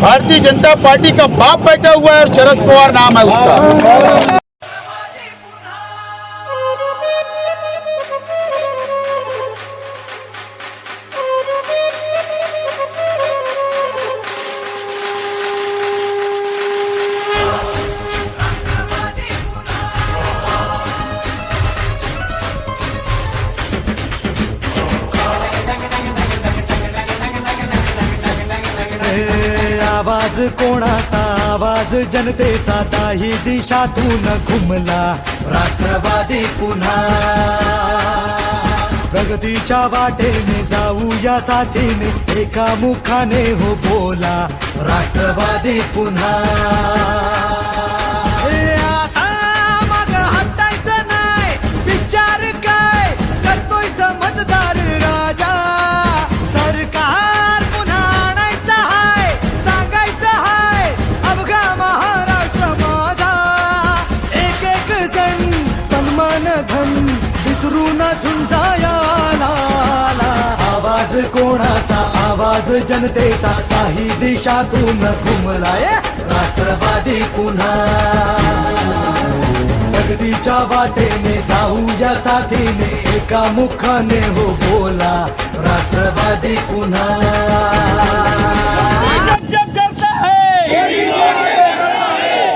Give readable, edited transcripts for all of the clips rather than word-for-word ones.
Bharatiya Janata party का बाप बैठा हुआ है और शरद पवार नाम है उसका। आवाज कोणाचा, आवाज जनतेचा, ताही दिशातून घुमला राष्ट्रवादी पुन्हा। प्रगतीच्या वाटेने जाऊया साथीने, एका मुखाने हो बोला राष्ट्रवादी पुन्हा। आता मग हटायचं नाही, विचार काय करतोय समजदार राजा। सरकार पुन्हा आणायचं हाय, सांगायचं हाय अवघा महाराष्ट्र माझा। एक एक जण तन मन धन विसरून झुंजायाला। आवाज कोणाचा, आवाज जनतेचा, काही दिशातून घुमलाय राष्ट्रवादी पुन्हा। प्रगतीच्या वाटेने जाऊया साथीने, एका मुखाने हो बोला राष्ट्रवादी पुन्हा। जब डरता है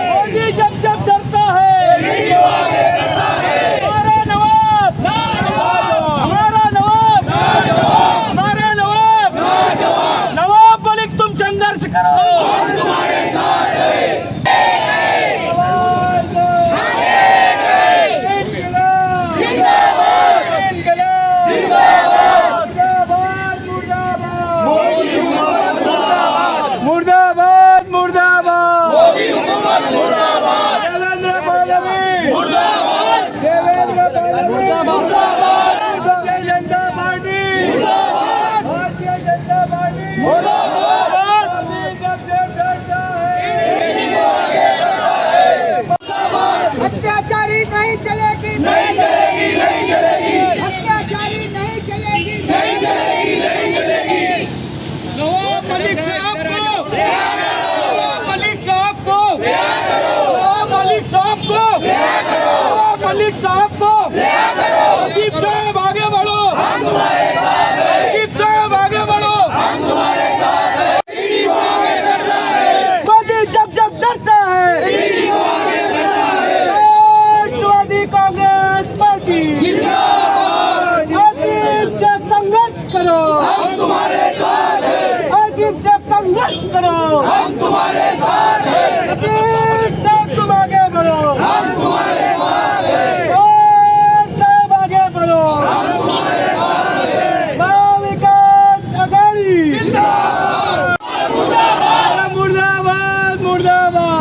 मोदी, जब डरता है हमारा नवाब, हमारा नवाब, हमारा नवाब, नवाब मलिक तुम संघर्ष करो, हम तुम्हारे साथ हैं। मुर्दाबाद मुर्दाबाद, मोदी हुकूमत मुर्दाबाद, देवेंद्र फडणवीस मुर्दाबाद, देवेंद्र फडणवीस मुर्दाबाद, भारतीय जनता पार्टी मुर्दाबाद, भारतीय जनता पार्टी मुर्दाबाद। जब डरता है अत्याचारी नहीं चलेगी, नहीं चलेगी, नहीं चलेगी, अत्याचारी नहीं चलेगी, नहीं चलेगी, नहीं चलेगी। नवाब मलिक साहब को, नवाब मलिक साहब को, नवाब मलिक साहब को, नवाब मलिक साहब को, आसिफ साहब आगे बढ़ो, हम तुम्हारे साथ हैं। आसिफ साहब आगे बढ़ो, हम तुम्हारे साथ हैं। मोदी जब डरता है, राष्ट्रवादी कांग्रेस पार्टी जिंदाबाद। आसिफ से संघर्ष करो, हम तुम्हारे साथ हैं। आसिफ से संघर्ष करो, हम तुम्हारे साथ हैं। आसिफ साहब तुम आगे बढ़ो, हम तुम्हारे साथ हैं। साहब आगे बढ़ो, हम तुम्हारे साथ हैं। महाविकास आघाड़ी जिंदाबाद, मुर्दाबाद मुर्दाबाद,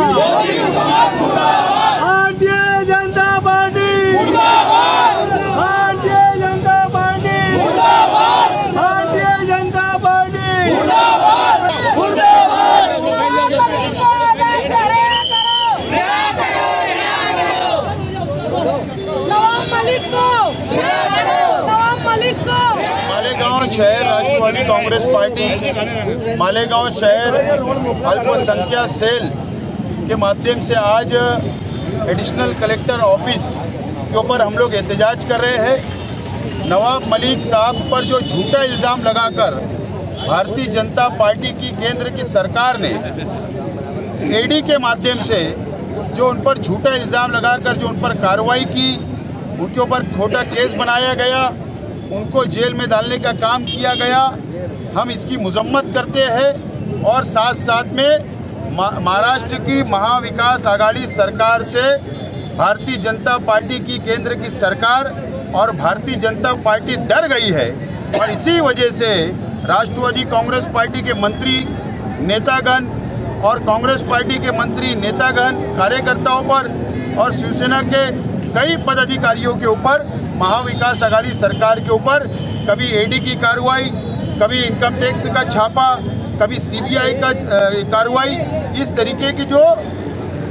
भारतीय जनता पार्टी मुर्दाबाद, भारतीय जनता पार्टी मुर्दाबाद, भारतीय जनता पार्टी मुर्दाबाद, मुर्दाबाद। नवाब मलिक को, नवाब मलिक को। मालेगांव शहर राष्ट्रवादी कांग्रेस पार्टी मालेगांव शहर अल्पसंख्यक सेल के माध्यम से आज एडिशनल कलेक्टर ऑफिस के ऊपर हम लोग एहतजाज कर रहे हैं। नवाब मलिक साहब पर जो झूठा इल्ज़ाम लगाकर भारतीय जनता पार्टी की केंद्र की सरकार ने ईडी के माध्यम से जो उन पर झूठा इल्ज़ाम लगाकर जो उन पर कार्रवाई की, उनके ऊपर खोटा केस बनाया गया, उनको जेल में डालने का काम किया गया। हम इसकी मजम्मत करते हैं और साथ साथ में महाराष्ट्र की महाविकास आघाड़ी सरकार से भारतीय जनता पार्टी की केंद्र की सरकार और भारतीय जनता पार्टी डर गई है और इसी वजह से राष्ट्रवादी कांग्रेस पार्टी के मंत्री नेतागण और कांग्रेस पार्टी के मंत्री नेतागण कार्यकर्ताओं पर और शिवसेना के कई पदाधिकारियों के ऊपर महाविकास आघाड़ी सरकार के ऊपर कभी ईडी की कार्रवाई, कभी इनकम टैक्स का छापा, कभी सीबीआई का कार्रवाई, इस तरीके की जो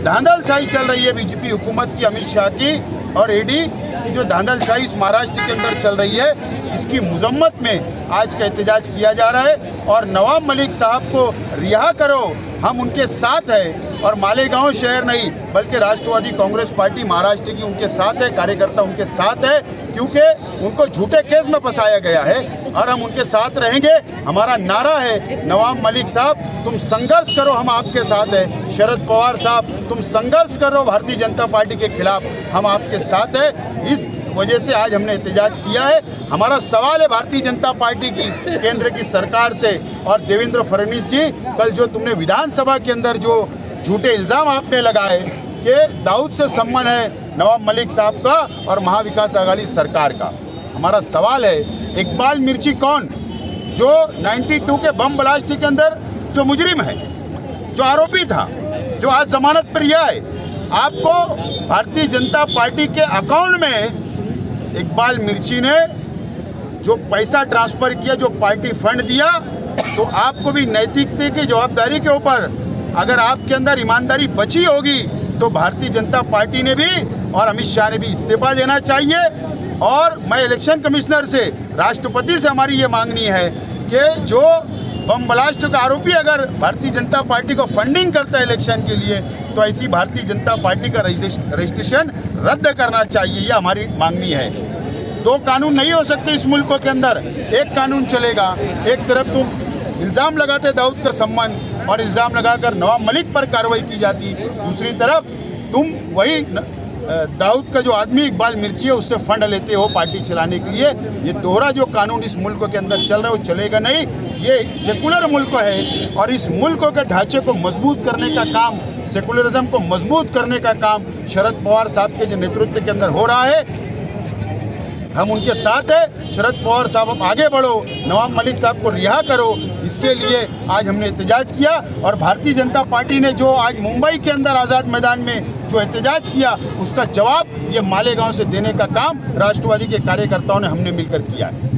धांधलशाही चल रही है बीजेपी हुकूमत की, अमित शाह की, और ईडी की जो धांधलशाही इस महाराष्ट्र के अंदर चल रही है, इसकी मजम्मत में आज का एहतजाज किया जा रहा है। और नवाब मलिक साहब को रिहा करो, हम उनके साथ हैं। और मालेगांव शहर नहीं बल्कि राष्ट्रवादी कांग्रेस पार्टी महाराष्ट्र की उनके साथ है, कार्यकर्ता उनके साथ है, क्योंकि उनको झूठे केस में फंसाया गया है और हम उनके साथ रहेंगे। हमारा नारा है, नवाब मलिक साहब तुम संघर्ष करो, हम आपके साथ हैं। शरद पवार साहब तुम संघर्ष करो भारतीय जनता पार्टी के खिलाफ, हम आपके साथ हैं। इस वजह से आज हमने एहतजाज किया है। हमारा सवाल है भारतीय जनता पार्टी की, केंद्र की सरकार से और देवेंद्र फडणवीस जी, कल जो तुमने विधानसभा के अंदर जो झूठे इल्ज़ाम आपने लगाए कि दाऊद से संबंध है नवाब मलिक साहब का और महाविकास आघाड़ी सरकार का, हमारा सवाल है इकबाल मिर्ची कौन, जो 92 के बम ब्लास्ट के अंदर जो मुजरिम है, जो आरोपी था, जो आज जमानत पर रिहा है, आपको भारतीय जनता पार्टी के अकाउंट में इकबाल मिर्ची ने जो पैसा ट्रांसफर किया, जो पार्टी फंड दिया, तो आपको भी नैतिकता की जवाबदारी के ऊपर अगर आपके अंदर ईमानदारी बची होगी तो भारतीय जनता पार्टी ने भी और अमित शाह ने भी इस्तीफा देना चाहिए। और मैं इलेक्शन कमिश्नर से, राष्ट्रपति से हमारी ये मांगनी है कि जो बम ब्लास्ट का आरोपी अगर भारतीय जनता पार्टी को फंडिंग करता है इलेक्शन के लिए, तो ऐसी भारतीय जनता पार्टी का रजिस्ट्रेशन रद्द करना चाहिए, ये हमारी मांगनी है। दो कानून नहीं हो सकते इस मुल्क के अंदर, एक कानून चलेगा। एक तरफ तुम इल्ज़ाम लगाते दाऊद का सम्मान और इल्ज़ाम लगाकर नवाब मलिक पर कार्रवाई की जाती, दूसरी तरफ तुम वही दाऊद का जो आदमी इकबाल मिर्ची है उससे फंड लेते हो पार्टी चलाने के लिए। ये दोहरा जो कानून इस मुल्क के अंदर चल रहा है वो चलेगा नहीं। ये सेकुलर मुल्क है और इस मुल्क के ढांचे को मजबूत करने का काम, सेकुलरिज्म को मजबूत करने का काम शरद पवार साहब के जो नेतृत्व के अंदर हो रहा है, हम उनके साथ हैं। शरद पवार साहब आप आगे बढ़ो, नवाब मलिक साहब को रिहा करो, इसके लिए आज हमने एहतजाज किया। और भारतीय जनता पार्टी ने जो आज मुंबई के अंदर आज़ाद मैदान में जो एहतजाज किया, उसका जवाब ये मालेगांव से देने का काम राष्ट्रवादी के कार्यकर्ताओं ने हमने मिलकर किया है।